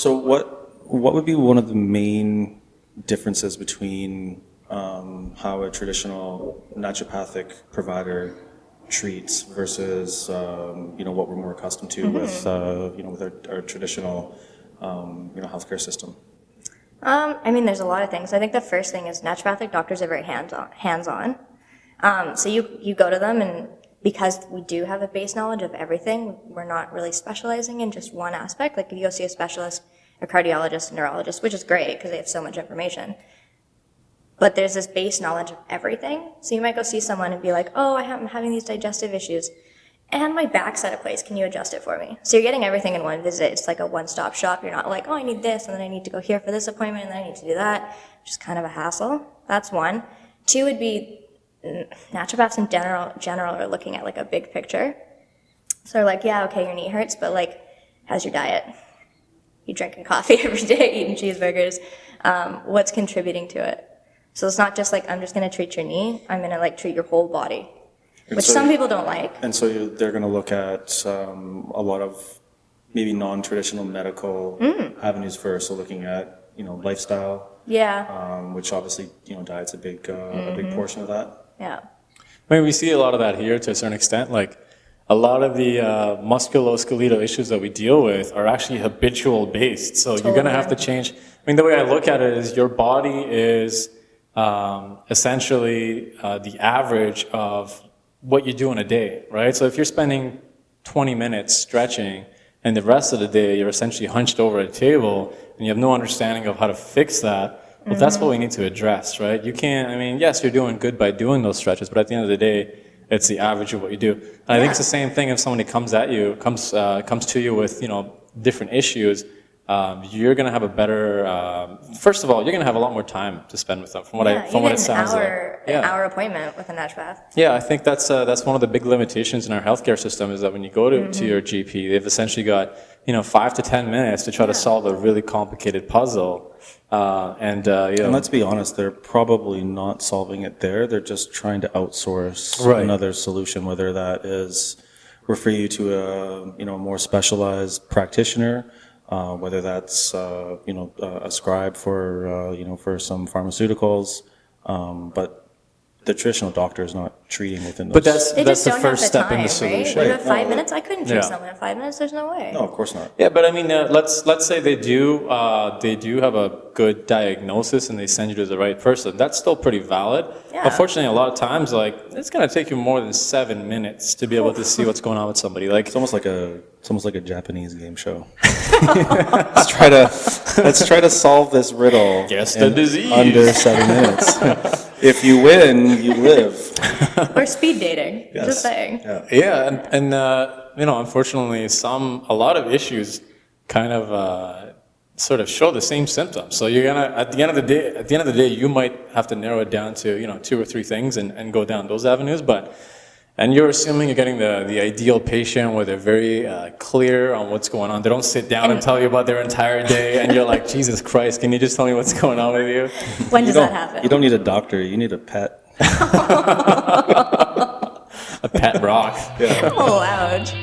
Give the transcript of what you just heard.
So what would be one of the main differences between how a traditional naturopathic provider treats versus what we're more accustomed to with with our traditional healthcare system? There's a lot of things. I think the first thing is naturopathic doctors are very hands-on. So you go to them, and because we do have a base knowledge of everything, we're not really specializing in just one aspect. Like if you go see a specialist, a cardiologist, a neurologist, which is great because they have so much information. But there's this base knowledge of everything. So you might go see someone and be like, oh, I'm having these digestive issues, and my back's out of place. Can you adjust it for me? So you're getting everything in one visit. It's like a one-stop shop. You're not like, oh, I need this, and then I need to go here for this appointment, and then I need to do that, which is kind of a hassle. That's one. Two would be naturopaths in general are looking at like a big picture. So they're like, yeah, okay, your knee hurts, but like, how's your diet? You drinking coffee every day, eating cheeseburgers. What's contributing to it? So it's not just like, I'm just going to treat your knee. I'm going to like treat your whole body, which some people don't like. And so they're going to look at a lot of maybe non-traditional medical avenues first. So looking at, lifestyle. Yeah. Which obviously, diet's a big portion of that. Yeah. We see a lot of that here to a certain extent. Like a lot of the musculoskeletal issues that we deal with are actually habitual based. So You're going to have to change. The way I look at it is your body is essentially the average of what you do in a day, right? So if you're spending 20 minutes stretching and the rest of the day you're essentially hunched over a table and you have no understanding of how to fix that, well, that's what we need to address, right? You can't, yes, you're doing good by doing those stretches, but at the end of the day, it's the average of what you do. And I think it's the same thing if somebody comes to you with, different issues. You're going to have a better, first of all, you're going to have a lot more time to spend with them from what it sounds like. An hour appointment with a naturopath. Yeah, I think that's one of the big limitations in our healthcare system is that when you go to your GP, they've essentially got, 5 to 10 minutes to try to solve a really complicated puzzle. And let's be honest, they're probably not solving it there. They're just trying to outsource another solution, whether that is refer you to a more specialized practitioner, whether that's a scribe for some pharmaceuticals, but the traditional doctor is not treating within those. But that's the first step in the solution. Right? You have 5 minutes? I couldn't treat someone in 5 minutes. There's no way. No, of course not. Yeah, but let's say they do have a good diagnosis and they send you to the right person. That's still pretty valid. Yeah. Unfortunately, a lot of times, it's going to take you more than 7 minutes to be able to see what's going on with somebody. It's almost like a Japanese game show. Let's try to solve this riddle. Guess the disease under 7 minutes. If you win, you live. Or speed dating. Yes. Just saying. Yeah, and unfortunately, a lot of issues kind of sort of show the same symptoms. So you're gonna at the end of the day, you might have to narrow it down to 2 or 3 things and go down those avenues, And you're assuming you're getting the ideal patient where they're very clear on what's going on. They don't sit down and tell you about their entire day, and you're like, Jesus Christ, can you just tell me what's going on with you? When does that happen? You don't need a doctor. You need a pet. A pet rock. Yeah. Oh, ouch.